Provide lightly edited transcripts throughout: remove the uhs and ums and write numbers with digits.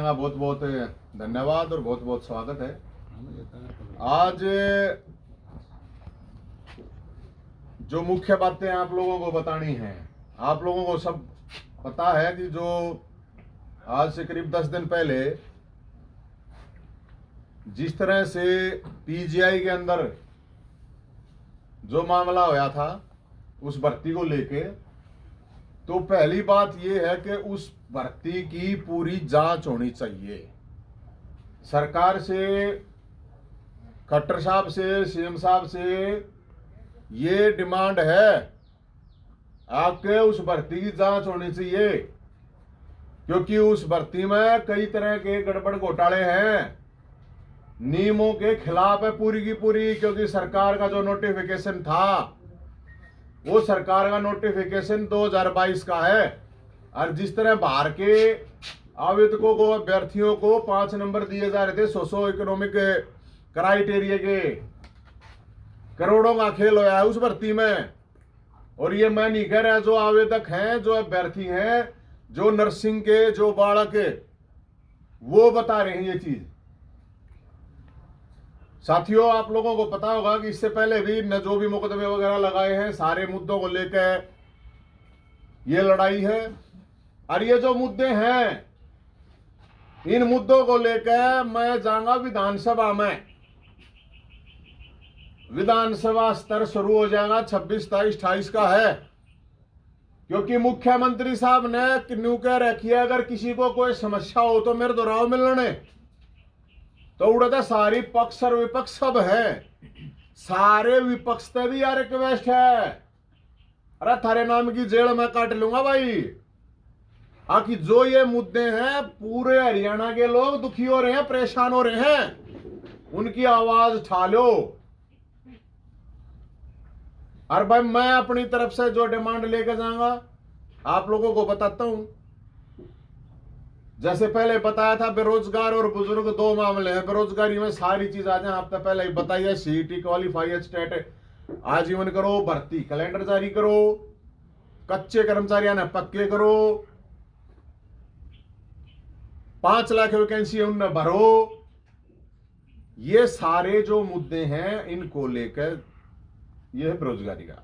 का बहुत बहुत धन्यवाद और बहुत बहुत स्वागत है। आज जो मुख्य बातें आप लोगों को बतानी है, आप लोगों को सब पता है कि जो आज से करीब 10 दिन पहले जिस तरह से पीजीआई के अंदर जो मामला होया था उस भर्ती को लेके, तो पहली बात यह है कि उस भर्ती की पूरी जांच होनी चाहिए। सरकार से, खट्टर साहब से, सीएम साहब से ये डिमांड है आपके उस भर्ती की जांच होनी चाहिए, क्योंकि उस भर्ती में कई तरह के गड़बड़ घोटाले हैं, नियमों के खिलाफ है पूरी की पूरी। क्योंकि सरकार का जो नोटिफिकेशन था वो सरकार का नोटिफिकेशन 2022 का है, और जिस तरह बाहर के आवेदकों को, अभ्यर्थियों को 5 नंबर दिए जा रहे थे सोशो इकोनॉमिक क्राइटेरिया के, करोड़ों का खेल होया है उस भर्ती में। और ये मैं नहीं कह रहा, जो आवेदक हैं, जो अभ्यर्थी हैं, जो नर्सिंग के जो बालक वो बता रहे हैं ये चीज। साथियों, आप लोगों को पता होगा कि इससे पहले भी न जो भी मुकदमे वगैरह लगाए हैं, सारे मुद्दों को लेकर ये लड़ाई है। और ये जो मुद्दे हैं, इन मुद्दों को लेकर मैं जाऊंगा विधानसभा में। विधानसभा स्तर शुरू हो जाएगा 26, 27, 28 का है, क्योंकि मुख्यमंत्री साहब ने न्यू कह रखी है अगर किसी को कोई समस्या हो तो मेरे दोराव मिलने। तो उड़ता सारी पक्ष और विपक्ष सब है, सारे विपक्ष से भी यार रिक्वेस्ट है, अरे थारे नाम की जेल में काट लूंगा भाई। आखिर जो ये मुद्दे हैं, पूरे हरियाणा के लोग दुखी हो रहे हैं, परेशान हो रहे हैं, उनकी आवाज उठा लो। और भाई मैं अपनी तरफ से जो डिमांड लेकर जाऊंगा आप लोगों को बताता हूं। जैसे पहले बताया था, बेरोजगार और बुजुर्ग 2 मामले हैं। बेरोजगारी में सारी चीज आज हफ्ते पहले ही बताई है, सीईटी क्वालिफाई, स्टेट आजीवन करो, भर्ती कैलेंडर जारी करो, कच्चे कर्मचारियों ने पक्के करो, 5 लाख वैकेंसी उनमें भरो। ये सारे जो मुद्दे हैं इनको लेकर ये है बेरोजगारी का।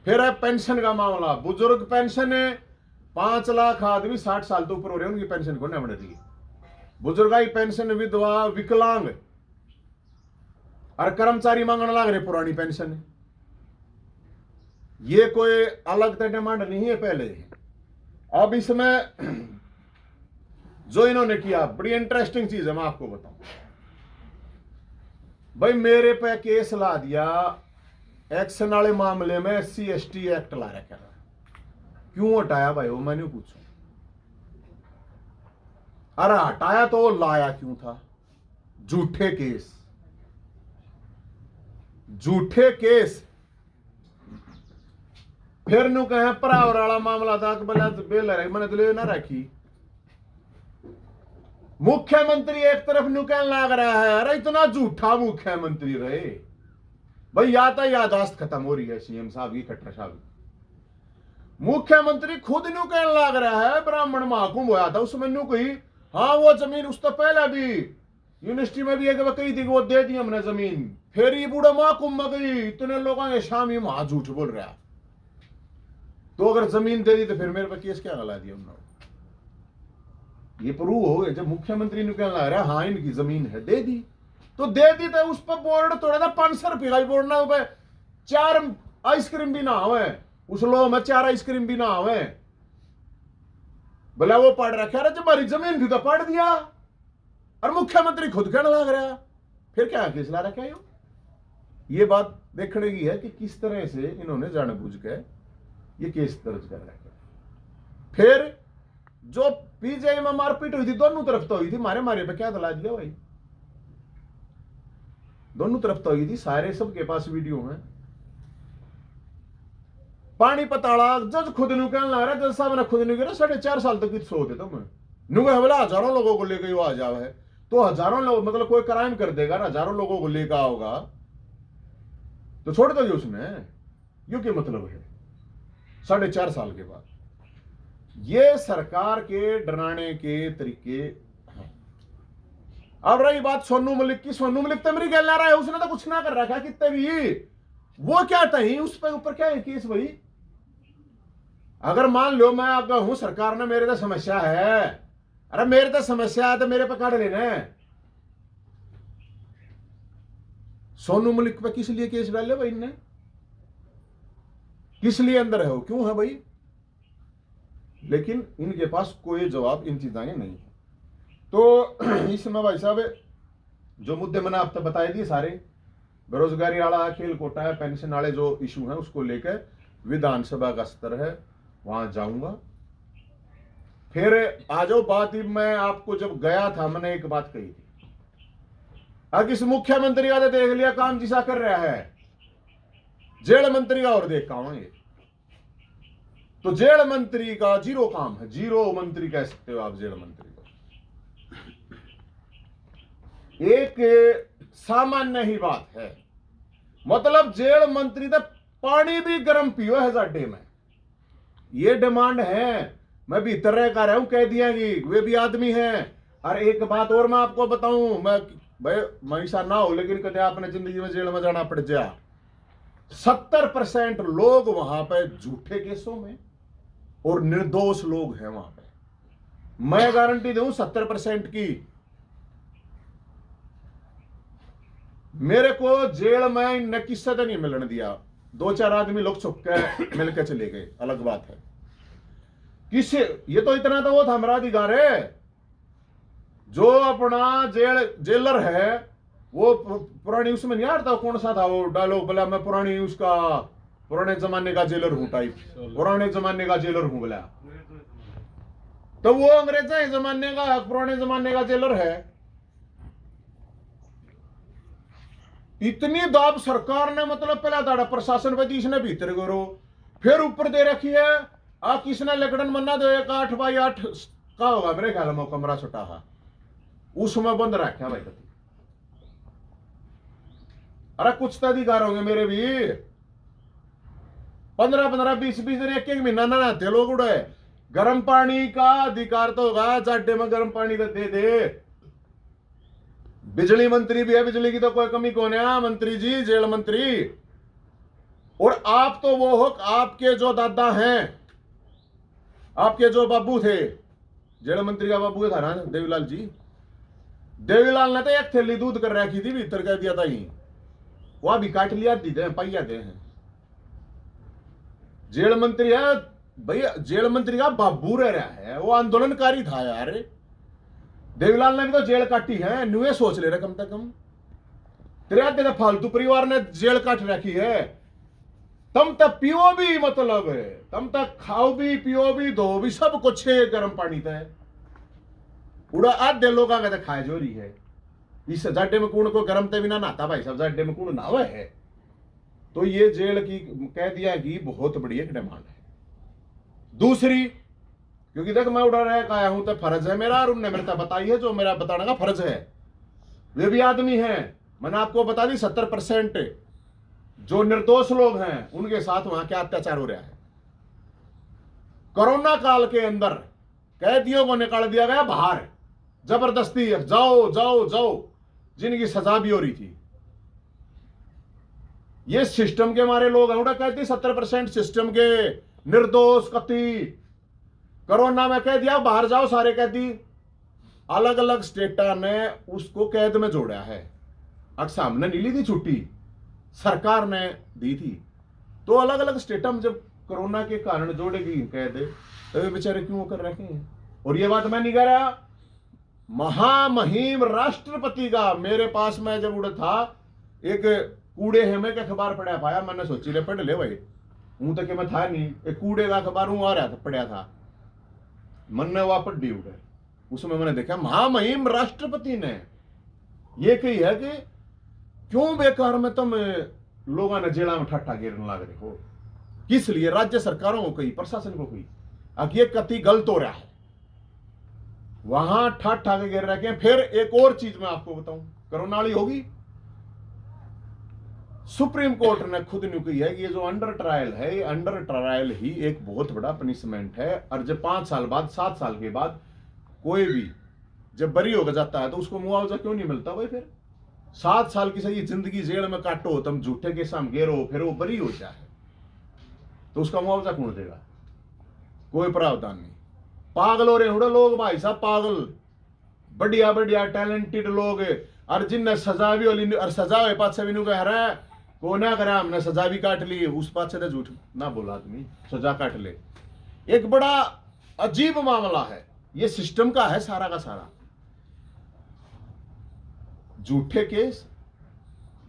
फिर है पेंशन का मामला, बुजुर्ग पेंशन है, 5 लाख आदमी 60 साल तो ऊपर हो रहे हैं, उनकी पेंशन को नहीं बढ़ रही। बुजुर्गाई पेंशन, विधवा, विकलांग और कर्मचारी मांगने लग रहे पुरानी पेंशन। ये कोई अलग डिमांड नहीं है पहले। अब इसमें जो इन्होंने किया बड़ी इंटरेस्टिंग चीज है, मैं आपको बताऊं। भाई मेरे पे केस ला दिया एक्शन वाले मामले में, SC/ST एक्ट ला रखा। क्यों हटाया भाई वो मैंने पूछा। अरे हटाया तो लाया क्यों था? झूठे केस, झूठे केस। फिर नु कहे परावर वाला मामला था कि बेल मैंने तो ले ना रखी। मुख्यमंत्री एक तरफ नु कहने लग रहा है, अरे इतना झूठा मुख्यमंत्री रहे भाई। यादाश्त खत्म हो रही है सीएम साहब की, खट्टर साहब। मुख्यमंत्री खुद न्यू कहने लग रहा है, ब्राह्मण महाकुंभ होया था उसमें न्यू कही, हाँ वो जमीन उस तो पहले भी यूनिवर्सिटी में भी एक कही थी कि वो दे दी हमने जमीन। फिर ये बूढ़ा महाकुंभ में गई, इतने लोगों के शाम ये महा झूठ बोल रहा। तो अगर जमीन दे दी तो फिर मेरे पर केस क्या गला दिया उन्होंने? ये प्रूव हो गया जब मुख्यमंत्री ने कहने लग रहा हाँ इनकी जमीन है, दे दी तो दे दी। तो उस पर बोर्ड तोड़ा था 500 रुपये का बोर्ड ना, 4 आइसक्रीम भी ना हुए उस लो में, 4 आइसक्रीम भी ना हुए। बोला वो पढ़ रखा है, जब हमारी जमीन थी तो पढ़ दिया। और मुख्यमंत्री खुद कहने लग रहा, फिर क्या केस ला रखा है? ये बात देखने की है कि किस तरह से इन्होंने जानबूझ के ये केस दर्ज कर रखा। फिर जो पीजीआई में मारपीट हुई थी, दोनों तरफ तो हुई थी, मारे मारे पे क्या दला दिया भाई? दोनों तरफ तो हुई थी, सारे सबके पास वीडियो है। पानी पताड़ा जज खुद नु कहने लग रहा, जज साहब ने खुद नहीं कहा 4.5 साल तक सो होते तुम नु हमला हजारों लोगों को लेकर आ जाओ है, तो हजारों लोग मतलब कोई क्राइम कर देगा ना, हजारों लोगों को लेकर आओगा तो छोड़ दोगे उसमें? यू क्या मतलब है? 4.5 साल के बाद ये सरकार के डराने के तरीके हैं। अब रही बात सोनू मलिक की, सोनू मलिक तो मेरी गल ना रहा है, उसने तो कुछ ना कर रखा कितने भी, वो क्या तही उस पर ऊपर क्या है केस भाई। अगर मान लो मैं आपका हूं, सरकार ने मेरे तो समस्या है, अरे मेरे तो समस्या है तो मेरे पे काट लेना है। सोनू मलिक पे किस लिए केस डाले भाई ने, किस लिए अंदर है वो, क्यों है भाई। लेकिन इनके पास कोई जवाब इन चीजें नहीं है। तो इसमें भाई साहब जो मुद्दे मैंने आप तक बताए दिए सारे, बेरोजगारी वाला, खेल कोटा है, पेंशन वाले जो इशू हैं उसको लेकर विधानसभा का स्तर है, वहां जाऊंगा। फिर आ जाओ बात ही, मैं आपको जब गया था मैंने एक बात कही थी, अब इस मुख्यमंत्री का तो देख लिया काम जिसा कर रहा है, जेल मंत्री का और देख आवांगे। तो जेल मंत्री का जीरो काम है, जीरो मंत्री कह सकते हो आप जेल मंत्री को। एक सामान्य ही बात है, मतलब जेल मंत्री तो पानी भी गर्म पियो है जाडे में, ये डिमांड है। मैं भीतर रह कर रहा हूं, कह दिया कि वे भी आदमी हैं। और एक बात और मैं आपको बताऊं, मैं भाई ऐसा ना हो लेकिन कभी आपने जिंदगी में जेल में जाना पड़ जाए, 70% लोग वहां पे झूठे केसों में और निर्दोष लोग हैं वहां पे, मैं गारंटी दूं 70% की। मेरे को जेल में न किस्सा तो नहीं मिलने दिया, 2-4 आदमी लोग छुप के मिलकर चले गए, अलग बात है। किसे ये तो इतना तो वो था मेरा अधिकार है, जो अपना जेलर है वो पुरानी उसमें नहीं आता, कौन सा था वो डायलॉग, बोला मैं पुरानी उसका पुराने जमाने का जेलर हूं टाइप, पुराने जमाने का जेलर हूं बोला, तो वो अंग्रेज जमाने का पुराने जमाने का जेलर है। इतनी दाब सरकार ने मतलब पहला दाड़ा प्रशासन पे इसने भीतर करो, फिर ऊपर दे रखी है आ किसने लकड़न मन्ना दो, एक 8x8 का होगा मेरे ख्याल में कमरा छोटा है, उसमें बंद रखा भाई। अरे कुछ तो अधिकार होंगे मेरे भी, 15-15, 20-20 दिन, एक महीना ना नहाते लोग उड़े, गर्म पानी का अधिकार तो होगा, जाडे में गर्म पानी तो दे दे। बिजली मंत्री भी है, बिजली की तो कोई कमी कौन है मंत्री जी, जेल मंत्री। और आप तो वो हो, आपके जो दादा हैं, आपके जो बाबू थे, जेल मंत्री का बाबू था ना देवीलाल जी, देवीलाल ने तो एक थैली दूध कर रखी थी, भीतर कह दिया था ही, वह भी काट लिया, दीदे पाइया दे हैं। जेल मंत्री है भैया, जेल मंत्री का बाबू रह रहा है, वो आंदोलनकारी था यार। देवीलाल ने भी तो जेल काटी है, न्यूए सोच ले रहे कम से कम, तेरे फालतू परिवार ने जेल काट रखी है। तम तक पियो भी, मतलब है तम तक खाओ भी, पियो भी, धो भी, सब कुछ है गर्म पानी तय उड़ा आधे लोग आगे तो खाए जो रही है। इस जाडे में कूण को गर्म ते बिना नहाता भाई साहब, जाडे में कूण नहावे है। तो ये जेल की कह दिया कि बहुत बड़ी एक डिमांड है। दूसरी, क्योंकि देख मैं उड़ा रह आया हूं तो फर्ज है मेरा, और उनने मेरे को बताई है जो मेरा बताने का फर्ज है, वे भी आदमी हैं। मैंने आपको बता दी 70% जो निर्दोष लोग हैं उनके साथ वहां क्या अत्याचार हो रहा है। कोरोना काल के अंदर कैदियों को निकाल दिया गया बाहर, जबरदस्ती जाओ जाओ जाओ, जिनकी सजा भी हो रही थी। ये सिस्टम के मारे लोग हैं, उड़ा कहती 70% सिस्टम के निर्दोष कति। कोरोना में कह दिया बाहर जाओ सारे कैदी, अलग अलग स्टेटा ने उसको कैद में जोड़ा है। अक्सर हमने नहीं ली थी छुट्टी, सरकार ने दी थी, तो अलग अलग स्टेटा में जब कोरोना के कारण जोड़ेगी कैद, तो वे बेचारे क्यों कर रखे हैं। और ये बात मैं नहीं कह रहा, महामहिम राष्ट्रपति का मेरे पास में जब उड़ा था एक कूड़े है में अखबार पढ़ा पाया, मैंने सोची ले पढ़ ले भाई, हूं तक मैं था नहीं, एक कूड़े का अखबार हूं आ रहा था, पढ़ा था मन ने वापस डी उठे, उसमें मैंने देखा महामहिम राष्ट्रपति ने ये कही है कि क्यों बेकार में तुम लोगों ने जेला में ठट्ठा गिरने लग रहे हो, किस लिए। राज्य सरकारों को कही, प्रशासन को कही, अब ये कति गलत हो रहा है, वहां ठट्ठा के गिर रखे हैं। फिर एक और चीज मैं आपको बताऊं, कोरोना वाली होगी, सुप्रीम कोर्ट ने खुद ने कही है कि ये जो अंडर ट्रायल है, ये अंडर ट्रायल ही एक बहुत बड़ा पनिशमेंट है। और जब 5 साल बाद, 7 साल के बाद कोई भी जब बरी हो जाता है तो उसको मुआवजा क्यों नहीं मिलता भाई? फिर 7 साल की सही जिंदगी जेल में काटो, तुम झूठे के साम घेरो, फिर वो बरी हो जाए तो उसका मुआवजा कौन देगा? कोई प्रावधान नहीं। पागल हो रहे हैं लोग भाई साहब, पागल। बढ़िया बढ़िया टैलेंटेड लोग और जिनने सजा भी होली और सजा हुए पाछे भी कह रहा है को ना करा, हमने सजा भी काट ली, उस पाछे तो झूठ ना बोला आदमी, सजा काट ले। एक बड़ा अजीब मामला है, ये सिस्टम का है सारा का सारा। झूठे केस,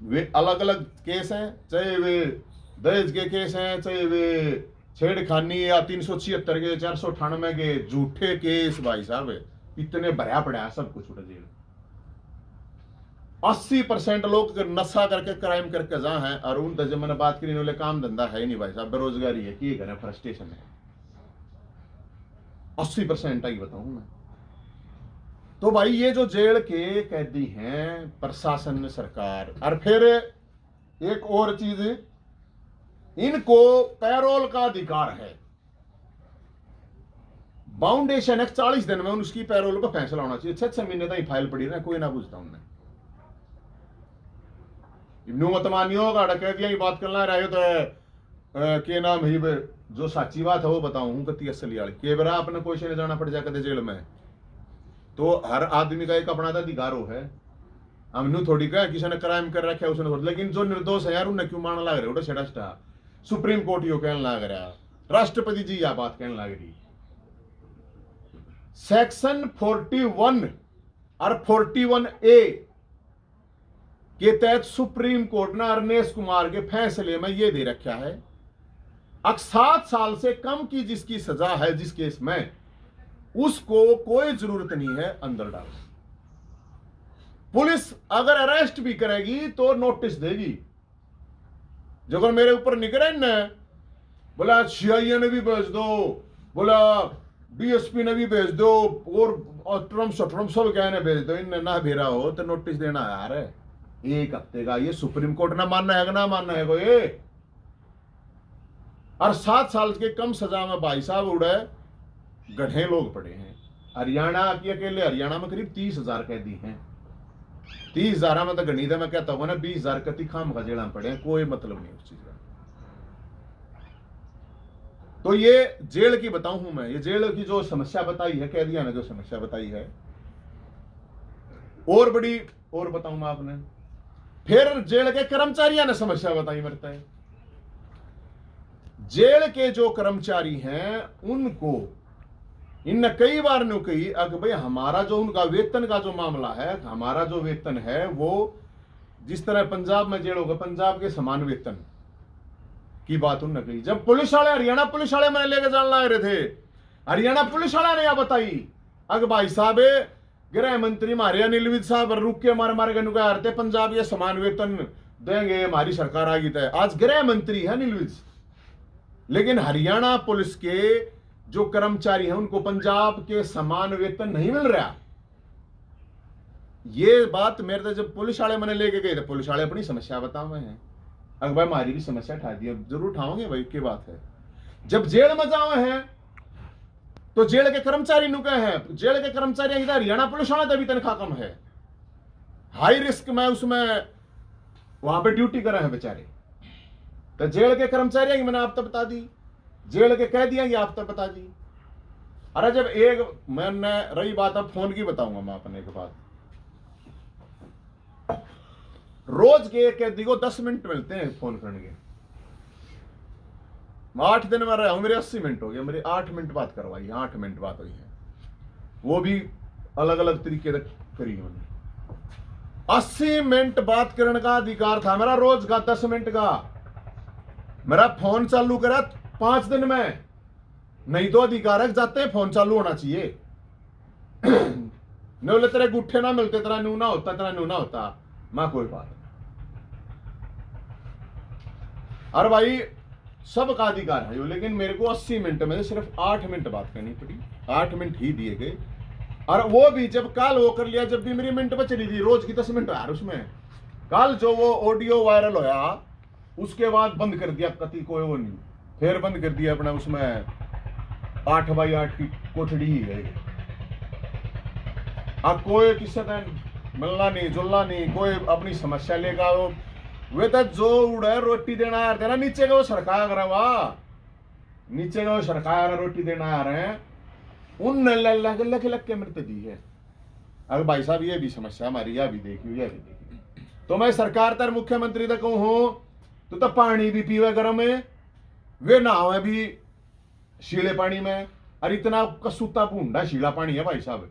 वे अलग अलग केस हैं, चाहे वे दहेज के केस हैं, चाहे वे छेड़खानी या 376 के 498 के झूठे केस, भाई साहब इतने भरा पड़ा है सब कुछ जेल। 80% लोग नशा करके क्राइम करके जहां हैं, और उन जब मैंने बात करी वाले काम धंधा है ही नहीं भाई साहब, बेरोजगारी है, कि घर फ्रस्ट्रेशन है। 80% ही बताऊं मैं तो भाई। ये जो जेल के कैदी हैं, प्रशासन सरकार, और फिर एक और चीज, इनको पैरोल का अधिकार है। बाउंडेशन एक्ट 40 दिन में उसकी पैरोल पर फैसला होना चाहिए। 6 महीने तक फाइल पड़ी रहे, कोई ना पूछता उन्हें। मतमानियों का कह दिया बात करना रहे तो के नाम ही जो साची बात है वो बताऊं कति असली वाली के बरा अपने कोई से जाना पड़ जाए कदे जेल में, तो हर आदमी का एक अपना अधिकार हो है। हमने थोड़ी कहा किसी ने क्राइम कर रखा है उसने, लेकिन जो निर्दोष है यार उन्हें क्यों मारना लग रहे हो? छेड़ा छटा सुप्रीम कोर्ट यो कहने लग रहा, राष्ट्रपति जी यह बात कहने लग रही। सेक्शन 41 और 41A के तहत सुप्रीम कोर्ट ने अरनेश कुमार के फैसले में यह दे रखा है, 7 साल से कम की जिसकी सजा है जिस केस में, उसको कोई जरूरत नहीं है अंदर डाल। पुलिस अगर अरेस्ट भी करेगी तो नोटिस देगी। जब मेरे ऊपर निकले न, बोला सीआईए ने भी भेज दो, बोला डीएसपी ने भी भेज दो, और ट्रम्प सब कहने भेज दो, इनने ना भेजा हो तो नोटिस देना यार 1 हफ्ते का। ये सुप्रीम कोर्ट ना मानना है, ना मानना है कोई। और 7 साल के कम सजा में भाई साहब उड़े गढ़े लोग पड़े हैं। हरियाणा की अकेले हरियाणा में करीब 30,000 कैदी हैं। 30,000 में तो गणित मैं कहता हूं ना 20,000 कति खाम का जेल पड़े हैं, कोई मतलब नहीं उस चीज का। तो ये जेल की बताऊं हूं मैं, ये जेल की जो समस्या बताई है, कैदियों ने जो समस्या बताई है, और बड़ी और बताऊं मैं आपने। फिर जेल के कर्मचारियों ने समस्या बताई मरता है। जेल के जो कर्मचारी हैं उनको इनने कई बार नु कही अगर भाई हमारा जो उनका वेतन का जो मामला है, हमारा जो वेतन है वो जिस तरह पंजाब में जेल होगा पंजाब के समान वेतन की बात उन्होंने कही। जब पुलिस वाले हरियाणा पुलिस वाले मैंने लेकर जान लग रहे थे, हरियाणा पुलिस वाले ने यह बताई अगर भाई साहब गृह मंत्री हमारे अनिल विज साहब रुक के मार मार के नुका पंजाब ये समान वेतन देंगे, हमारी सरकार आ गई है। आज गृह मंत्री है अनिल विज, लेकिन हरियाणा पुलिस के जो कर्मचारी हैं उनको पंजाब के समान वेतन नहीं मिल रहा। ये बात मेरे तो जब पुलिस वाले मैंने लेके गए थे, पुलिस वाले अपनी समस्या बताए हैं। अगर भाई हमारी भी समस्या उठा दी, जरूर उठाओगे भाई, क्या बात है। जब जेल में जाए हैं तो जेल के कर्मचारी नुके हैं, जेल के कर्मचारी हरियाणा पुलिस वाले भी तनख्वाह कम है, हाई रिस्क में उसमें वहां पे ड्यूटी कर रहे हैं बेचारे। तो जेल के कर्मचारी की मैंने आप तक बता दी, जेल के कैदियों की आप तक बता दी। अरे जब एक मैंने रही बात अब फोन की बताऊंगा मैं अपने के बाद, रोज के एक कैदी को 10 मिनट मिलते हैं फोन करने के। 8 दिन में रहा हूं, मेरे 80 मिनट हो गए, मेरे 8 मिनट बात करवाई, 8 मिनट बात हुई है, वो भी अलग अलग तरीके से करी उन्होंने। 80 मिनट बात करने का अधिकार था मेरा, रोज का 10 मिनट का। मेरा फोन चालू करा 5 दिन में, नहीं तो अधिकार है जाते हैं फोन चालू होना चाहिए। नहीं बोले तेरे गुट्ठे ना मिलते, तेरा नू ना होता, तेरा नू ना होता, मां कोई बात। अरे भाई सबका अधिकार है, लेकिन मेरे को 80 मिनट में सिर्फ 8 मिनट बात करनी पड़ी, 8 मिनट ही दिए गए। और वो भी जब कल वो कर लिया, जब भी मेरी मिनट बच रही थी, रोज की 10 मिनट यार उसमें। कल जो वो ऑडियो वायरल होया उसके बाद बंद कर दिया, कति कोई वो नहीं, फिर बंद कर दिया अपना, उसमें 8x8 की कोठड़ी ही है। अब कोई किसी से मिलना नहीं जुलना नहीं, कोई अपनी समस्या लेकर आओ। वे तो जो उड़े रोटी देना आ रहे ना, नीचे का वो सरकार कर रहा, नीचे का वो सरकार रोटी देना आ रहे हैं, उन लग लग लग के मृत्यु दी है। अगर भाई साहब ये भी समस्या हमारी, यह भी देखियो, यह भी देखियो। तो मैं सरकार तर मुख्यमंत्री तक कहूँ तो पानी भी पीवे गर्म है, वे नहावे भी शीले पानी में। और इतना कसूता पूंडा शीला पानी है भाई साहब,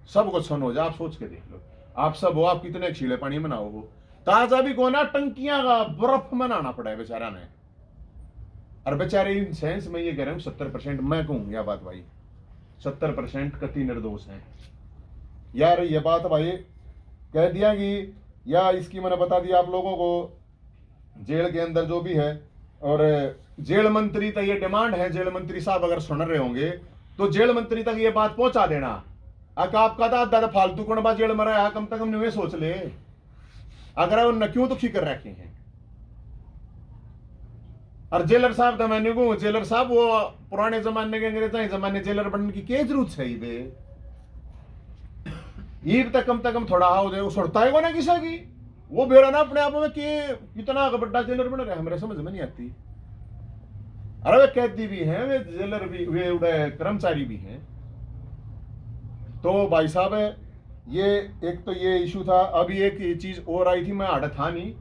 सब कुछ सुन हो जाए। आप सोच के देख लो, आप सब हो, आप कितने शीले पानी में नहाओ हो, ताजा भी को ना टंकियां का बर्फ में नहाना पड़ा है बेचारा ने। और बेचारे इन सेंस में ये कह रहे हूं 70% मैं कहूंगा बात भाई, 70% कति निर्दोष हैं यार। ये बात भाई कह दिया कि या इसकी मैंने बता दिया आप लोगों को, जेल के अंदर जो भी है। और जेल मंत्री तक ये डिमांड है, जेल मंत्री साहब अगर सुन रहे होंगे तो जेल मंत्री तक ये बात पहुंचा देना। आपका दादा फालतू कौन बात जेल में रहा, कम से कम न्यू सोच ले अगर वो न क्यों दुखी कर रखे हैं। और जेलर साहब तो मैंने कहूँ, जेलर साहब वो पुराने जमाने के अंग्रेज जमाने जेलर बनने की क्या जरूरत है बे, ईब तक कम थोड़ा हो जाए, वो सुनता है ना किसी की, वो बेरा ना अपने आप में कि इतना बड़ा जेलर बन रहा है, हमारे समझ में नहीं आती। अरे वे कैदी भी हैं, वे जेलर भी, वे उड़े कर्मचारी भी हैं। तो भाई साहब ये एक तो ये इशू था। अभी एक चीज और आई थी, मैं आड़ा था नहीं,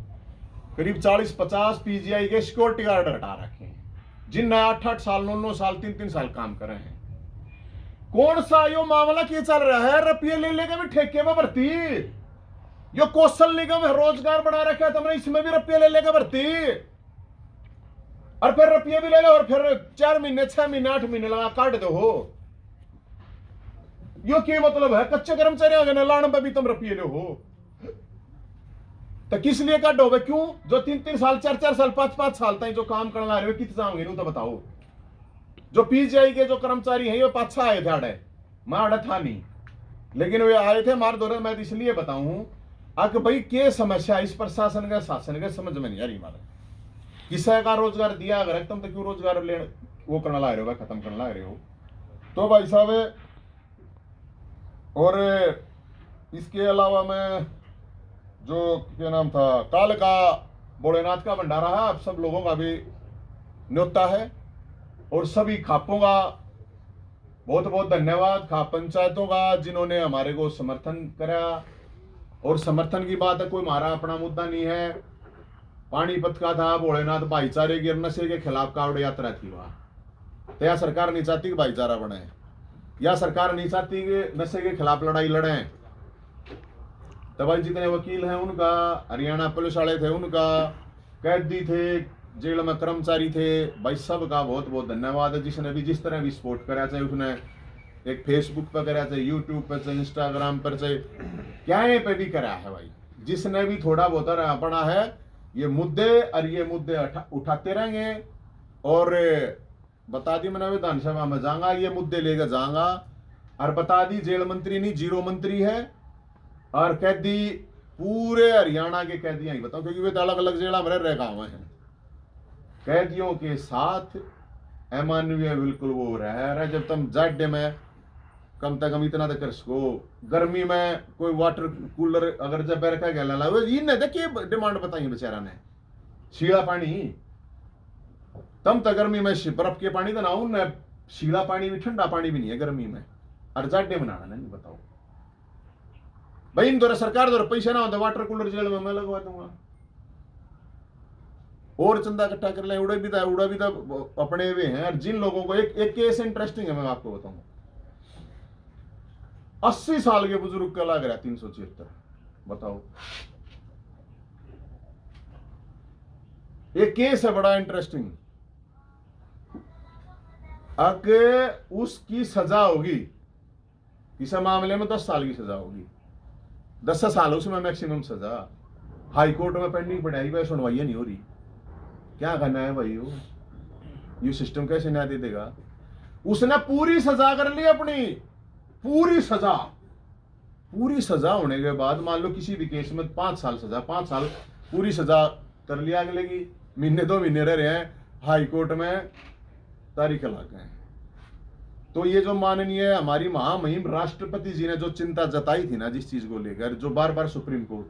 करीब 40-50 पीजीआई के सिक्योरिटी गार्ड हटा रखे हैं, जिन 8-8 साल 9-9 साल 3-3 साल काम कर रहे हैं। कौन सा यो मामला क्या चल रहा है, रुपये ले लेकर भी ठेके में भर्ती, यो कौशल निगम है रोजगार बढ़ा रखा है तुमने, इसमें भी रुपये ले लेकर भर्ती, और फिर रुपये भी ले लो और फिर 4 महीने 6 महीने 8 महीने लगा काट दो हो। यो क्या मतलब है, कच्चे कर्मचारी लाने पे भी तुम रुपये लो हो, तो किस लिए काटो भाई? क्यों जो 3-3 साल 4-4 साल 5-5 साल तक जो काम करने आ रहे हो कित जाओगे, तो बताओ। जो पीजीआई के जो कर्मचारी हैं, ये 5-6 आए थे आड़े, मैं आड़ा था नहीं, लेकिन वे आए थे मार दौरे। मैं इसलिए बताऊं कि भाई क्या समस्या इस प्रशासन का शासन का समझ में नहीं आ रही। हमारे किसी का रोजगार दिया अगर तुम तो क्यों रोजगार ले वो करना ला रहे हो, खत्म करना ला रहे हो। तो भाई साहब और इसके अलावा मैं जो क्या नाम था, काल का भोलेनाथ का भंडारा है, आप सब लोगों का भी न्योता है और सभी खापों का बहुत बहुत धन्यवाद, खाप पंचायतों का जिन्होंने हमारे को समर्थन करा। और समर्थन की बात है, कोई हमारा अपना मुद्दा नहीं है। पानीपत का था, भोलेनाथ भाईचारे की नशे के खिलाफ कावड़ यात्रा थी वहां, तो यह सरकार नहीं चाहती कि भाईचारा बने, या सरकार नहीं चाहती कि नशे के खिलाफ लड़ाई लड़े। तो भाई जितने वकील हैं उनका, हरियाणा पुलिस वाले थे उनका, कैदी थे, जेल में कर्मचारी थे, भाई सबका बहुत बहुत धन्यवाद है। जिसने भी जिस तरह भी सपोर्ट करा, चाहे उसने एक फेसबुक पर करा, चाहे यूट्यूब पर, चाहे इंस्टाग्राम पर, चाहे क्या पे भी करा है भाई, जिसने भी थोड़ा बहुत पड़ा है, ये मुद्दे और ये मुद्दे उठाते रहेंगे। और बता दी मैंने विधानसभा में जाऊंगा, ये मुद्दे लेकर जाऊंगा। और बता दी जेल मंत्री नहीं, जीरो मंत्री है। और कैदी पूरे हरियाणा के कैदी ही बताओ, क्योंकि वे तो अलग अलग जेल में रह गाँव हैं, कैदियों के साथ अमानवीय बिल्कुल वो रह रहे। जब तुम जाडे में कम से कम इतना तो कर सको, गर्मी में कोई वाटर कूलर अगर जब रखा गया इन्हें देखिए डिमांड बताई बेचारा ने, शीला पानी तम तो गर्मी में बर्फ के पानी तो ना उन शीला पानी भी, ठंडा पानी भी नहीं है गर्मी में, और जाडे में नहाना नहीं। बताओ भाई, इन द्वारा सरकार द्वारा पैसे ना होता, वाटर कूलर जेल में मैं लगवा दूंगा और चंदा इकट्ठा कर ले। उड़ा भी था अपने वे हैं। और जिन लोगों को एक केस इंटरेस्टिंग है, मैं आपको बताऊंगा, 80 साल के बुजुर्ग का लग रहा है 376। बताओ, एक केस है बड़ा इंटरेस्टिंग। अगर उसकी सजा होगी, इस मामले में 10 साल की सजा होगी, 10 साल उसमें मैक्सिमम सजा। हाई कोर्ट में पेंडिंग पड़ी भाई, सुनवाई नहीं हो रही, क्या करना है भाई? ये सिस्टम कैसे न्याय दे देगा? उसने पूरी सजा कर ली अपनी, पूरी सजा होने के बाद मान लो किसी भी केस में 5 साल सजा, 5 साल पूरी सजा कर लिया, अगले महीने 2 महीने रह रहे हैं हाई कोर्ट में, तारीख लग गए। तो ये जो माननीय हमारी महामहिम राष्ट्रपति जी ने जो चिंता जताई थी ना जिस चीज को लेकर, जो बार बार सुप्रीम कोर्ट,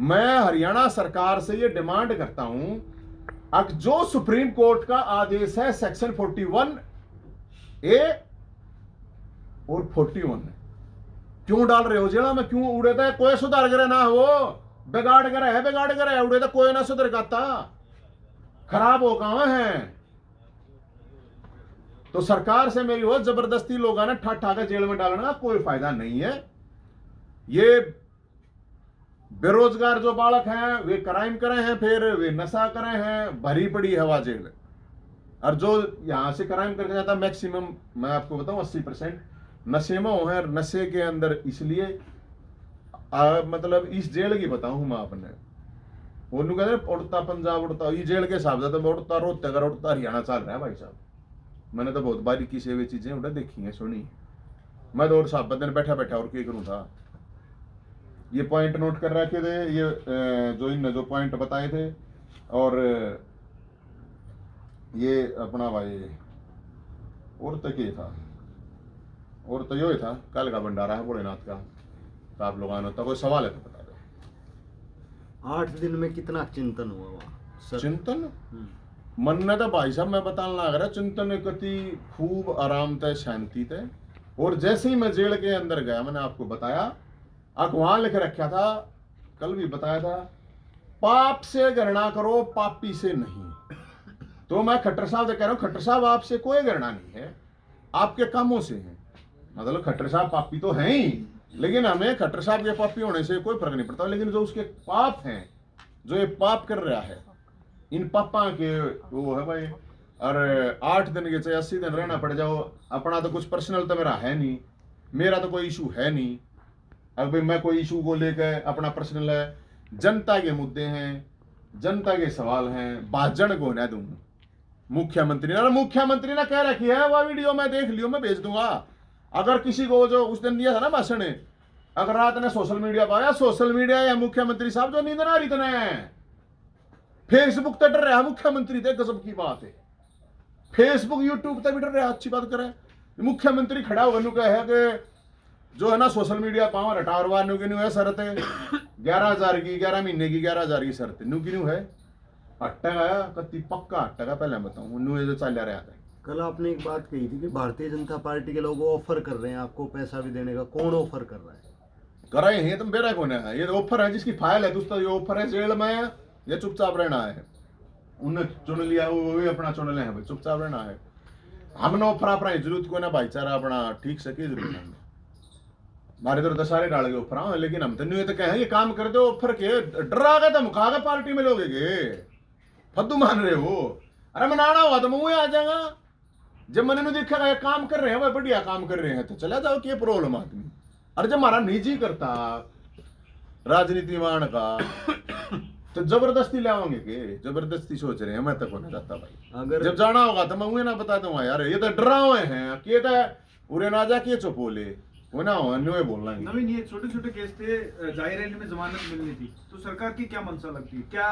मैं हरियाणा सरकार से ये डिमांड करता हूं, अब जो सुप्रीम कोर्ट का आदेश है सेक्शन 41A और 41 क्यों डाल रहे हो जेड़ा में, क्यों उड़े थे? कोई सुधार करे ना, वो बिगाड़ करे है, बिगाड़ करे है, उड़े तो कोई ना सुधर करता, खराब हो कहां है। तो सरकार से मेरी हो, जबरदस्ती लोगों ने ठा के जेल में डालने का कोई फायदा नहीं है। ये बेरोजगार जो बालक हैं वे क्राइम करे हैं, फिर वे नशा करे हैं, भरी पड़ी हवा जेल। और जो यहां से क्राइम करके जाता मैक्सिमम, मैं आपको बताऊं 80% नशे में है, नशे के अंदर। इसलिए मतलब इस जेल की बताऊं मैं आपने, वो कहते उड़ता पंजाब उड़ता, ये जेल के हिसाब से तो उड़ता रोहतक उड़ता हरियाणा चल रहा है भाई साहब। मैंने तो बहुत बारीकी से वे चीजें उड़ा देखी हैं, सुनी। मैं तो और साहब दिन बैठा बैठा और क्या करूं था। ये पॉइंट नोट कर रखे थे, ये जो इन जो पॉइंट बताए थे। और ये अपना भाई और तक ये था, और तो यो था कल का भंडारा है भोलेनाथ का। तो आप लोग आना, कोई सवाल है तो बता दो। 8 दिन में कितना चिंतन हुआ वहाँ? चिंतन मन ने तो भाई साहब मैं बताने लग रहा, चिंतन कति खूब आराम तय शांति तय। और जैसे ही मैं जेल के अंदर गया, मैंने आपको बताया, अब वहां लिख रखा था, कल भी बताया था, पाप से गणना करो पापी से नहीं। तो मैं खट्टर साहब से कह रहा हूं, खट्टर साहब आपसे कोई गणना नहीं है, आपके कामों से है। मतलब खट्टर साहब पापी तो हैं ही, लेकिन हमें खट्टर साहब के पापी होने से कोई फर्क नहीं पड़ता। लेकिन जो उसके पाप हैं, जो ये पाप कर रहा है, इन पापा के वो है भाई। और 8 दिन के चाहे 80 दिन रहना पड़ जाओ, अपना तो कुछ पर्सनल तो मेरा है नहीं, मेरा तो कोई इशू है नहीं। अब भाई मैं कोई इशू को लेकर अपना पर्सनल है, जनता के मुद्दे हैं, जनता के सवाल हैं, भाजन को न दूं। मुख्यमंत्री ने कह रखी है, वह वीडियो मैं देख लियो, मैं भेज दूंगा। अगर किसी को जो उस दिन दिया था ना भाषण, अगर रात ने सोशल मीडिया पाया, सोशल मीडिया या मुख्यमंत्री साहब जो नींद ना रही इतने फेसबुक तक डर रहा मुख्यमंत्री थे, गजब की बात है। फेसबुक यूट्यूब तक भी डर रहा, अच्छी बात करे। मुख्यमंत्री खड़ा होकर है कि जो है ना सोशल मीडिया पावर हटावर वालों की न्यू है शरत है 11,000 की, 11 महीने की 11,000 की शरत न्यू की न्यू है। अट्टा कत्ती पक्का अट्टा पहले बताऊं न्यू जो चल रहा है। कल आपने एक बात कही थी कि भारतीय जनता पार्टी के लोग ऑफर कर रहे हैं आपको पैसा भी देने का। कौन ऑफर कर रहा है? कर रहे हैं तुम बेरा कौन है? ये तो ऑफर है जिसकी फाइल है दोस्तों, ये ऑफर है जेल में या चुपचाप रहना है। उन्हें चुन लिया, वो भी अपना चुन ले भाई, चुपचाप रहना है। हमने ऑफर अपना जरूरत को ना भाईचारा अपना ठीक से की जरूरत है। हमारे तो सारे डाल गए ऑफर, लेकिन हम तो नहीं तो कहें ये काम कर दो ऑफर के, डरा गए तो खा गए पार्टी में लोगे फद्दू मान रहे हो। अरे मनाना हुआ तो मुंह आ जाएगा। जब मैंने नहीं देखा काम कर रहे हैं भाई, बढ़िया काम कर रहे हैं तो चला जाओ, क्या प्रॉब्लम आदमी। अरे जब हमारा निजी करता राजनीतिवान का तो जबरदस्ती लाओगे के, जबरदस्ती सोच रहे हैं, मैं तक होना चाहता भाई। अगर जब जाना होगा तो मैं ना बता दूंगा यार ये तो डरावे हैं, के उरे ना जाके चुप बोले वो ना हो अन्य बोलना है। नवीन ये छोटे छोटे केस थे, जाहिर रैली में जमानत मिलनी थी, तो सरकार की क्या मंशा लगती है? क्या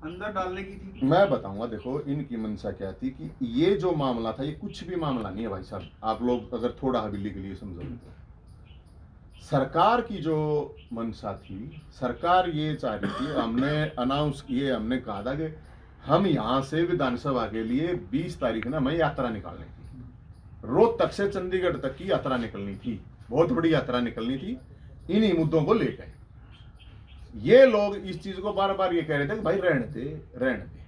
अंदर डालने की थी? मैं बताऊंगा, देखो इनकी मंशा क्या थी कि ये जो मामला था, ये कुछ भी मामला नहीं है भाई साहब। आप लोग अगर थोड़ा हवेली के लिए समझो, सरकार की जो मंशा थी, सरकार ये चाह रही थी, हमने अनाउंस किए, हमने कहा था कि हम यहाँ से विधानसभा के लिए 20 तारीख ना हमें यात्रा निकालनी थी। रोहतक से चंडीगढ़ तक की यात्रा निकलनी थी, बहुत बड़ी यात्रा निकलनी थी इन्हीं मुद्दों को लेकर। ये लोग इस चीज को बार बार ये कह रहे थे कि भाई रहने दे।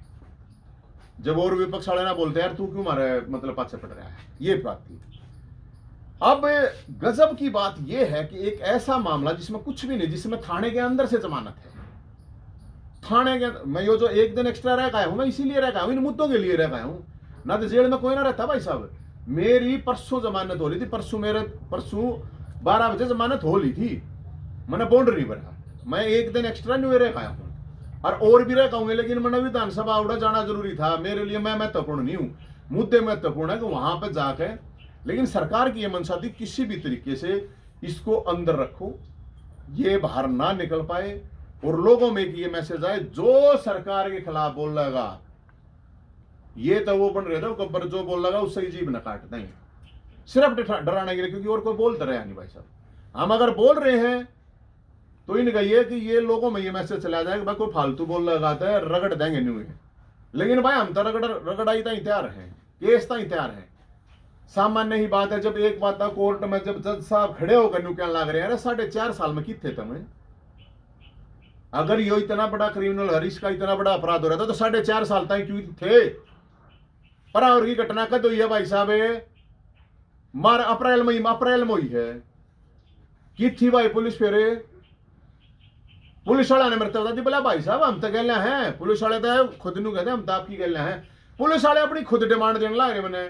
जब और विपक्ष वाले ना बोलते यार तू क्यों हमारे मतलब पाछे पड़ रहा है, ये बात थी। अब गजब की बात यह है कि एक ऐसा मामला जिसमें कुछ भी नहीं, जिसमें थाने के अंदर से जमानत है, थाने के मैं यो जो 1 दिन एक्स्ट्रा रह गया हूं, मैं इसीलिए रह गया हूं, इन मुद्दों के लिए रह गया हूं ना, तो जेल में कोई ना रहता भाई साहब। मेरी परसों जमानत हो रही थी, परसों 12 बजे जमानत हो ली थी, मैंने बॉन्ड नहीं भरा, मैं 1 दिन एक्स्ट्रा नहीं रह गया हूं और भी रह कहूंगे। लेकिन मैंने विधानसभा उड़ा जाना जरूरी था मेरे लिए, मैं महत्वपूर्ण नहीं हूं, मुद्दे महत्वपूर्ण है कि वहां पर जाके। लेकिन सरकार की यह मंशा थी किसी भी तरीके से इसको अंदर रखो, ये बाहर ना निकल पाए और लोगों में ये मैसेज आए जो सरकार के खिलाफ बोल लगा ये तो वो बन रहे थे गब्बर, जो बोल लगा उससे जीभ न काट दें। सिर्फ डराने के लिए, क्योंकि और कोई बोलता रहा नहीं भाई साहब। हम अगर बोल रहे हैं तो इनका ये कि ये लोगों में ये मैसेज चला जाए कि भाई कोई फालतू बोल लगाता है, रगड़ देंगे न्यू है। लेकिन भाई हम तो रगड़ाई तक तैयार हैं, केस तक तैयार हैं। सामान्य ही बात है, जब एक बात था कोर्ट में, जब जज साहब खड़े होकर न्यू कहने लग रहे हैं, 4.5 साल में कितने तुम्हें, अगर यो इतना बड़ा क्रिमिनल हरीश का इतना बड़ा अपराध हो रहा था तो 4.5 साल तक क्यों थे। पर की घटना कद हुई है भाई साहब, मार अप्रैल में हुई है कि थी भाई पुलिस फेरे, पुलिस वाला ने मरते बता दी, बोला भाई साहब हम तो गल हैं, पुलिस वाले तो खुद नू कहते हम तो आपकी गल हैं, पुलिस वाले अपनी खुद डिमांड देने लग रहे मैंने।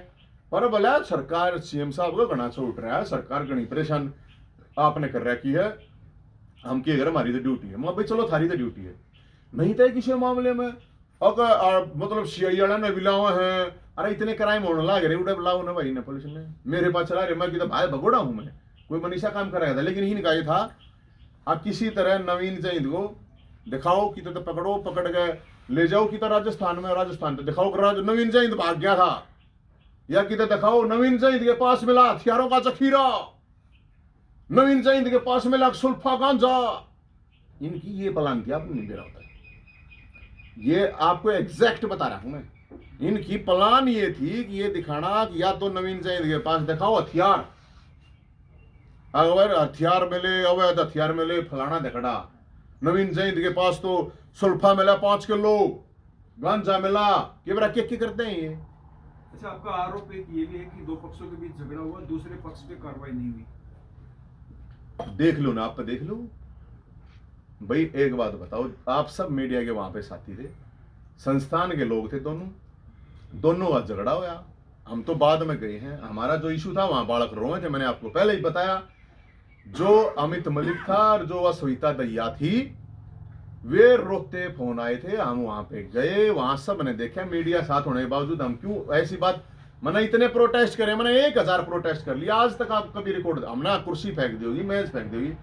पर बोला सरकार सीएम साहब को घना छूट रहा है, सरकार घनी परेशान आपने कर रखी है, हम की अगर हमारी तो ड्यूटी है। भाई चलो थारी तो ड्यूटी है, नहीं तो किसी मामले में अगर मतलब सीआई वाला ने बिलावा है, अरे इतने क्राइम होने लग रहे, उड़े बुलाओ ना भाई ने, पुलिस ने मेरे पास चला रहे, मैं कि भाई भगोड़ा हूं मैं, कोई मनीषा काम कर रहा था। लेकिन इनका ये था अब किसी तरह नवीन जैद को दिखाओ कि तो पकड़ो, पकड़ के ले जाओ कि तो राजस्थान में, राजस्थान तो दिखाओ नवीन जैद भाग गया था, या कि तो दिखाओ नवीन जैद के पास मिला हथियारों का जखीरा, नवीन जैद के पास मिला सुल्फा गांजा। इनकी ये प्लान थी, आपको नहीं दे रहा होता, ये आपको एग्जैक्ट बता रहा हूं मैं। इनकी प्लान ये थी कि ये दिखाना कि या तो नवीन जैद के पास दिखाओ हथियार, अगर हथियार मिले, अवैध हथियार मिले, फलाना दिखड़ा, नवीन जैद के पास तो सुल्फा मिला 5 किलो, गांजा मिला, ये बड़ा क्या करते हैं ये। अच्छा, आपका आरोप एक ये भी है कि 2 पक्षों के बीच झगड़ा हुआ, दूसरे पक्ष पे कार्रवाई नहीं हुई। देख लो ना, आप देख लो भाई। एक बात बताओ, आप सब मीडिया के वहां पे साथी थे, संस्थान के लोग थे, दोनों का झगड़ा होया, हम तो बाद में गए हैं। हमारा जो इशू था वहां बालक रोए थे, मैंने आपको पहले ही बताया। जो अमित मलिक था और जो असुविता दैया थी, वे रोते फोन आए थे, हम वहां पे गए, वहां सब ने देखा, मीडिया साथ होने के बावजूद हम क्यों ऐसी बात, मैंने इतने प्रोटेस्ट करे, मैंने 1000 प्रोटेस्ट कर लिया, आज तक आप कभी रिकॉर्ड, हमने कुर्सी फेंक दी होगी, मेज फेंक दी होगी,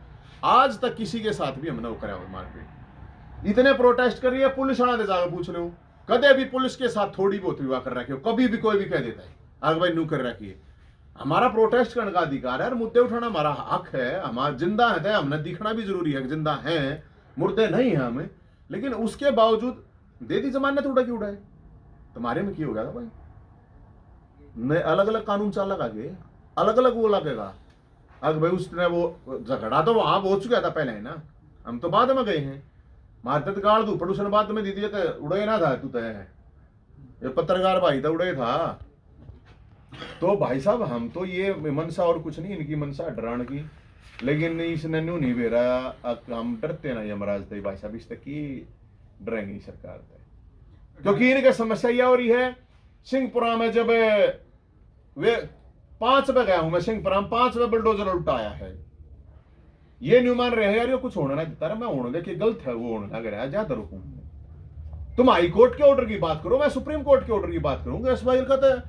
आज तक किसी के साथ भी हमने वो करा हुआ मारपीट। इतने प्रोटेस्ट कर रही है, पुलिस वाला दे जाकर पूछ लो, कदे भी पुलिस के साथ थोड़ी बहुत विवाह कर रखे हो, कभी भी कोई भी कह देता है आग भाई नू कर रखी है। हमारा प्रोटेस्ट करने का अधिकार है, मुद्दे उठाना हमारा हक है, हमारा जिंदा है, हमने दिखना भी जरूरी है, जिंदा है, मुर्दे नहीं है हमें। लेकिन उसके बावजूद दे दी जमानत, उड़ा क्यों उड़ाए, तुम्हारे में क्या हो गया था भाई, नए अलग अलग कानून चाल लगे, अलग अलग वो लगेगा। अगर भाई उसने वो झगड़ा तो वहां हो चुका था पहले, है ना, हम तो बाद में गए हैं, मारते तो गाड़ दू पड़ोसन बाद में दीदी तो उड़े ना था, तू तो ये पत्रकार भाई तो उड़े था। तो भाई साहब हम तो ये मनसा और कुछ नहीं, इनकी मनसा डराने की, लेकिन इसने न्यू नहीं बेरा, हम डरते ना यमराज थे भाई साहब, इस तक की डरेंगी सरकार थे, क्योंकि इनकी समस्या यह हो रही है। सिंहपुरा में जब वे 5 पे गया हूं मैं, सिंहपुरा में 5 पे बुलडोजर उल्टाया है, ये न्यू मान रहे हैं यार ये कुछ होना ना देता, मैं होने देखिए गलत है, वो होने लग रहा है, ज्यादा रुकूं। तुम हाई कोर्ट के ऑर्डर की बात करो, मैं सुप्रीम कोर्ट के ऑर्डर की बात करूंगा। इस बार का तो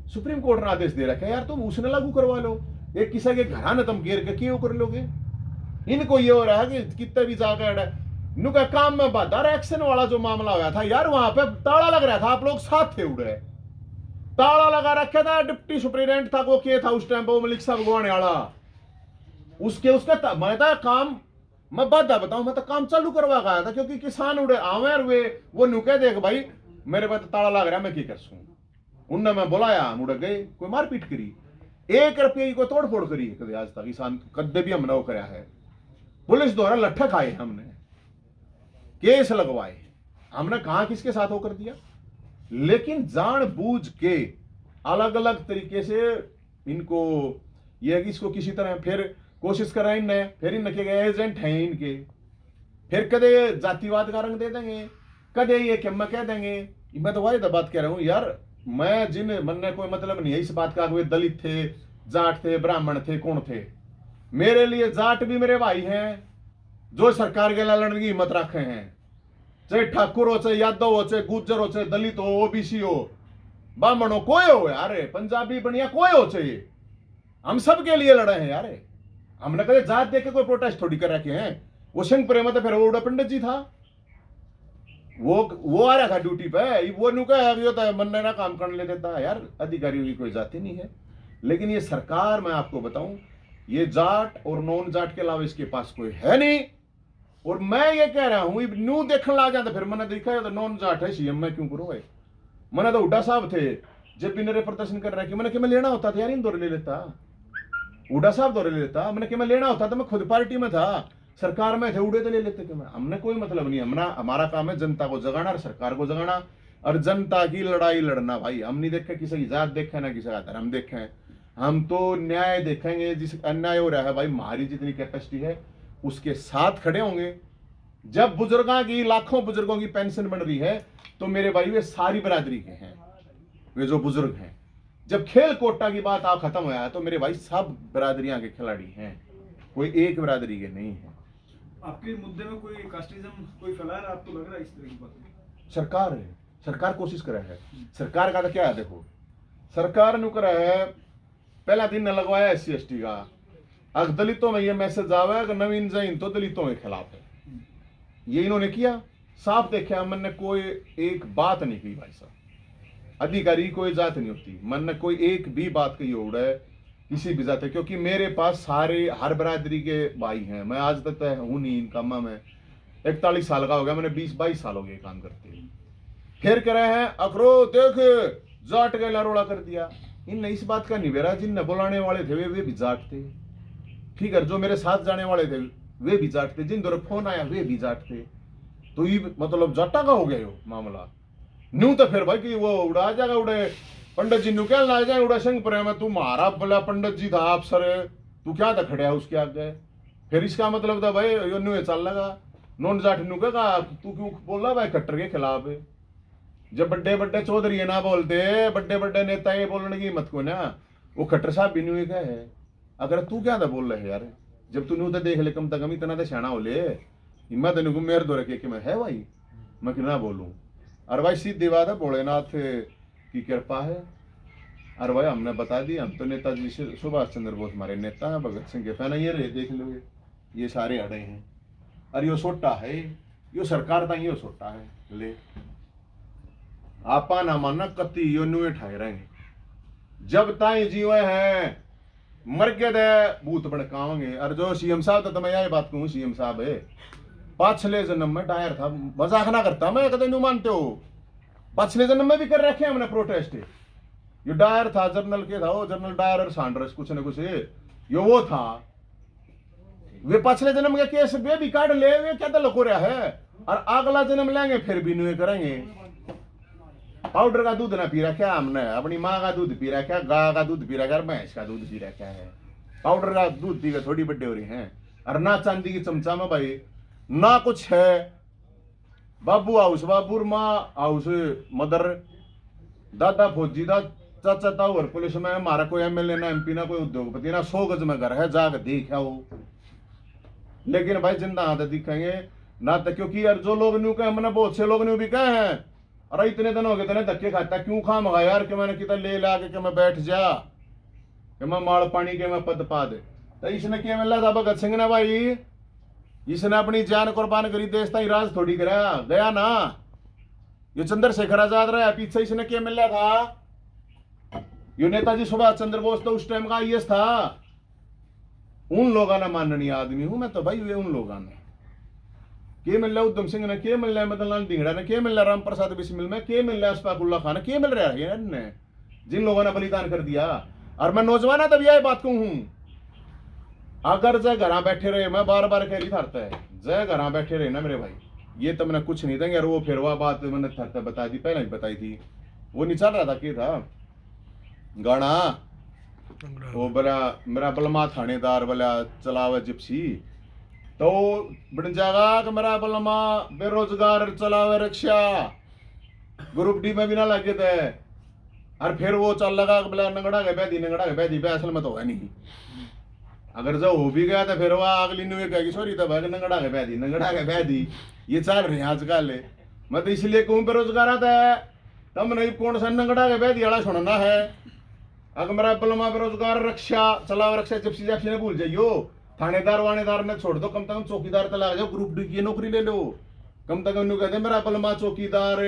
सुप्रीम कोर्ट ने आदेश दे रखा है यार, तुम उसने लागू करवा लो, एक किसी के घर तुम घेर के क्यों कर लोगे। इनको ये हो रहा है कि कितने भी जाकर नुका काम में बाधा, एक्शन वाला जो मामला हुआ था यार, वहां पे ताला लग रहा था, आप लोग साथ थे, उड़े ताला लगा रखा था, डिप्टी सुप्रिटेंडेंट था वो किया था उस टाइम पर, मलिक साहब गुवाने वाला, उसका मैं था काम, मैं बाधा बताऊं, मैं तो काम चालू करवा गया था, क्योंकि किसान उड़े आवे और वे वो नुके देख भाई मेरे पास ताला लग रहा है, मैं क्या कर सकूं। उनने मैं बुलाया, मुड़ गए, कोई मारपीट करी, 1 रुपये की कोई तोड़ फोड़ करी कभी आज तक किसान कदे भी हमने वो कराया है। पुलिस द्वारा लट्ठा खाए, हमने केस लगवाए, हमने कहा किसके साथ हो कर दिया। लेकिन जानबूझ के अलग अलग तरीके से इनको यह कि इसको किसी तरह फिर कोशिश करा इनने, फिर इनके गए एजेंट हैं इनके, फिर कदे जातिवाद का रंग दे देंगे, कदे ये क्या मैं कह देंगे। मैं तो वही बात कह रहा हूं यार, मैं जिन मन ने कोई मतलब नहीं है इस बात का, वे दलित थे, जाट थे, ब्राह्मण थे, कौन थे, मेरे लिए जाट भी मेरे भाई हैं जो सरकार के लिए लड़ने की हिम्मत रखे हैं, चाहे ठाकुर हो, चाहे यादव हो, चाहे गुज्जर हो, चाहे दलित हो, ओबीसी हो, ब्राह्मण हो, कोई हो यार, पंजाबी बनिया कोई हो, चाहिए हम सब के लिए लड़े हैं यार। हमने कभी जात देख के कोई प्रोटेस्ट थोड़ी कर रखे हैं। वो सिंह प्रेम तो फिर वो पंडित जी था, वो आ रहा था ड्यूटी पे, वो नुका होता है मन ना काम करने ले देता है यार, अधिकारियों की कोई जाति नहीं है। लेकिन ये सरकार, मैं आपको बताऊं, ये जाट और नॉन जाट के अलावा इसके पास कोई है नहीं। और मैं ये कह रहा हूं, न्यू देखने लग जाता, फिर मैंने देखा तो नॉन जाट है सीएम, मैं क्यों करूं भाई। मैंने तो हुड्डा साहब थे जब भी मेरे प्रदर्शन कर रहा कि मैंने कि मैं लेना होता था यार, इन दौरे ले लेता, हुड्डा साहब दौरे ले लेता, मैंने कि मैं लेना होता था, मैं खुद पार्टी में था, सरकार में थे, उड़े तो ले लेते। कि मैं, हमने कोई मतलब नहीं, हमारा काम है जनता को जगाना और सरकार को जगाना और जनता की लड़ाई लड़ना भाई। हम नहीं देखे किसी की जात देखे ना किसी का धर्म देखे, हम तो न्याय देखेंगे। जिस अन्याय हो रहा है भाई, हमारी जितनी कैपेसिटी है उसके साथ खड़े होंगे। जब बुजुर्गों की, लाखों बुजुर्गों की पेंशन बन रही है तो मेरे भाई वे सारी बरादरी के हैं, वे जो बुजुर्ग हैं। जब खेल कोटा की बात आप खत्म हुआ है तो मेरे भाई सब बरादरियां के खिलाड़ी हैं, कोई एक बरादरी के नहीं है। आपके मुद्दे में कोई कास्टिज्म कोई फैला रहा है, आपको लग रहा है इस तरह की बात? सरकार है, सरकार कोशिश कर रहा है। सरकार का तो क्या है, देखो सरकार ने कर है, पहला दिन न लगवाया SC/ST का। अगर दलितों में ये मैसेज आवा कि नवीन जैन तो दलितों के खिलाफ है, ये इन्होंने किया, साफ देखा। मैंने कोई एक बात नहीं की भाई साहब, अधिकारी कोई जात नहीं होती, मैंने कोई एक भी बात कही उड़ा है किसी भी जात है, क्योंकि मेरे पास सारे हर बरादरी के भाई हैं। मैं आज तक तो हूं नहीं इन कामा में, 41 साल का हो गया, मैंने 20-22 साल हो गए काम करते हैं। फिर कह रहे हैं अखरो देख जाट का लारोड़ा कर दिया। इनने इस बात का निबेरा, जिनने बुलाने वाले थे वे भी जाट थे, ठीक है, जो मेरे साथ जाने वाले थे वे भी जाट थे, जिन दौर फोन आया वे भी जाट थे। तो ये मतलब जाटा का हो गया यो मामला। न्यू तो फिर भाई कि वो उड़ा जाएगा, उड़े पंडित जी न्यू क्या ला जाए, उड़ा संग पर मैं, तू मारा बोला पंडित जी था अफसर, तू क्या था खड़े उसके आगे। फिर इसका मतलब था भाई यो न्यू चल लगा, नॉन जाट न्यू कहा तू क्यों बोल रहा भाई कट्टर के खिलाफ। जब बड्डे बड्डे चौधरी ना बोलते, बड्डे बड्डे नेता ये बोलने की मत को ना, वो खट्टर साहब भी न्यू क्या है। अगर तू क्या था बोल रहे यार, जब तू न्यू तो देख ले कम से कम, इतना तो सियाना हो ले, हिम्मत नहीं मेरे दो रखे कि मैं है भाई, मैं कितना बोलूं। और भाई सीधी बात है, भोलेनाथ की कृपा है। और भाई हमने बता दी, हम तो नेताजी से सुभाष चंद्र बोस हमारे नेता है, भगत सिंह के फैन है, ये रहे देख लो, ये सारे अड़े हैं। और यो सोटा है, यो सरकार था, यो सोटा है ले आपा ना मानना कति यो नुए ठाए रहेंगे जब ताई जीवे हैं, मर के दे भूत भड़कावेंगे। और जो सीएम साहब, तो मैं यही बात कहूँ, सीएम साहब है पाछले जन्म में डायर था, मजाक ना करता मैं, कदम नहीं मानते हो, पाछले जन्म में भी कर रखे हमने प्रोटेस्ट। ये डायर था, जर्नल के था वो, जर्नल डायर और सांड्रस कुछ न कुछ यो वो था। वे पाछले जन्म के केस वे भी काट ले, वे क्या तलक हो रहा है। और अगला जन्म लेंगे फिर भी नुए करेंगे। पाउडर का दूध ना पी रखा हमने, अपनी माँ का दूध पी रखा, गाय का दूध पी रखा, भैंस का दूध पी रखा है। पाउडर का दूध पी के थोड़ी बड्डे हो रही हैं। और ना चांदी की चमचा में भाई ना कुछ है। बाबू हाउस, बाबू माँ हाउस, मदर दादा फौजी दा चाचा था, और पुलिस में हमारा कोई MLA ना MP ना कोई उद्योगपति ना, 100 गज में घर है, जाकर देखा हो। लेकिन भाई जिंदा हाथ दिखेंगे ना तो, क्योंकि यार जो लोग न्यू कहे, मैंने बहुत से लोग न्यू भी कहे हैं, अरे इतने दिन हो गए तेने धक्के खाता क्यों खा मगा यार, कि मैंने कितना ले ला के मैं बैठ जा, कि मैं माड़ पानी के मैं पद पा दे। तो इसने क्या मिला था भगत सिंह ने भाई, इसने अपनी जान कुर्बान करी, देश ताई राज थोड़ी करा गया ना। ये चंद्रशेखर आजाद रहा पीछे, इसने क्या मिला था, ये नेताजी सुभाष चंद्र बोस तो उस टाइम का IAS था। उन लोगों ने माननीय आदमी हूं मैं तो भाई, वे उन लोगों ने के मिल रहा है, उधम सिंह ने के मिल रहा है, मदन लाल धिंगड़ा ने के मिल रहा है, राम प्रसाद बिस्मिल में के मिल रहा है, अशफाकुल्ला खान के मिल रहा है, ने जिन लोगों ने बलिदान कर दिया। और मैं नौजवान तब यह बात कहूं, अगर जय घर बैठे रहे, मैं बार बार कह रही था, जय घर बैठे रहे ना मेरे भाई, ये तो मैंने कुछ नहीं देंगे। और वो फिर वह बात मैंने थरता बता दी, पहले ही बताई थी, वो नहीं चल रहा था कि था गाना, वो बोला मेरा बलमा थानेदार बोला चलावे जिप्सी, तो बन जाएगा कि मेरा बलमा बेरोजगार चलावे रिक्शा, ग्रुप D में भी ना लगे थे। और फिर वो चल लगा बोला नंगड़ा के बैदी असल में तो है नहीं। अगर जो हो भी गया तो फिर वह अगली न्यू कहेगी सॉरी तो भाई नंगड़ा के बैदी ये चल रहे हैं आजकल। मैं तो इसलिए कहूँ बेरोजगार आता है तब नहीं कौन सा नंगड़ा के बैदी वाला सुनना है। अगर मेरा बलमा बेरोजगार रक्षा चलाओ, रक्षा जिप्सी जैप्सी ने भूल जाइयो, थानेदार वानेदार ने छोड़ दो, कम से कम चौकीदार तला जाओ, ग्रुप D की नौकरी ले लो। कम से कम कहते मेरा बलमा चौकीदार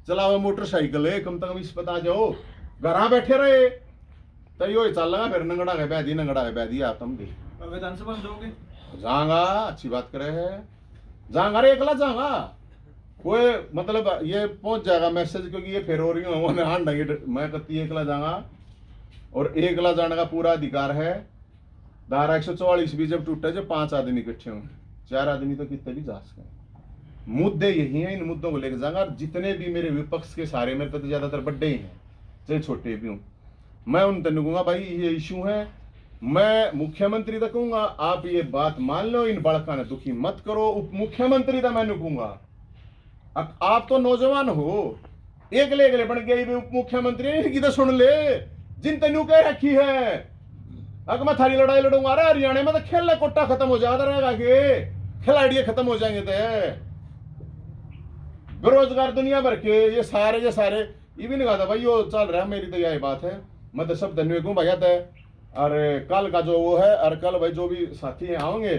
चलाओ मोटरसाइकिल है, कम से कम इस पता जाओ, घर बैठे रहे। तो यो ही चल रहा फिर नंगड़ा है बैदी आप तुम भी विधानसभा में जाओगे? जाऊंगा, अच्छी बात करे है, जाऊंगा रे, एकला जाऊंगा, कोई मतलब ये पहुंच जाएगा मैसेज, क्योंकि ये फिर हो रही हूँ मैं कती एकला जाऊंगा, और एकला जाने का पूरा अधिकार है। धारा 144 भी जब टूटे, जो 5 आदमी इकट्ठे हों, 4 आदमी तो कितने भी जा सके। मुद्दे यही हैं, इन मुद्दों को लेकर जाऊंगा, और जितने भी मेरे विपक्ष के सारे, मेरे तो ज्यादातर बड़े ही हैं, चाहे छोटे भी हूं, मैं उन तक कहूंगा भाई ये इशू है, मैं मुख्यमंत्री तक कहूंगा आप ये बात मान लो, इन बड़का ने दुखी मत करो, उप मुख्यमंत्री तक मैं कहूंगा आप तो नौजवान हो, एकले बन गए उप मुख्यमंत्री, इनकी तो सुन ले, जिन तेनू कह रखी है अगर मैं थारी लड़ाई लड़ूंगा, अरे हरियाणा में तो खेलना कोटा खत्म हो जाता रहेगा, के खिलाड़ी खत्म हो जाएंगे, तो बेरोजगार दुनिया भर के ये सारे ये भी नहीं कहा था भाई, यो चल रहा है, मेरी तो यही बात है, मैं तो सब धन्यवाद कहूँ भैया तय। और कल का जो वो है, और कल भाई जो भी साथी हैं आएंगे,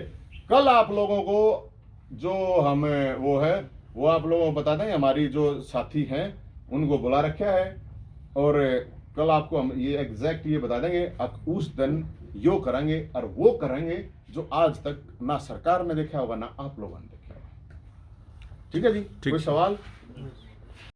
कल आप लोगों को जो हम वो है वो आप लोगों को बता देंगे, हमारी जो साथी हैं उनको बुला रखा है, और कल आपको हम ये एग्जैक्ट ये बता देंगे, अब उस दिन यो करेंगे और वो करेंगे जो आज तक ना सरकार ने देखा होगा ना आप लोगों ने देखा होगा। ठीक है जी, कोई सवाल?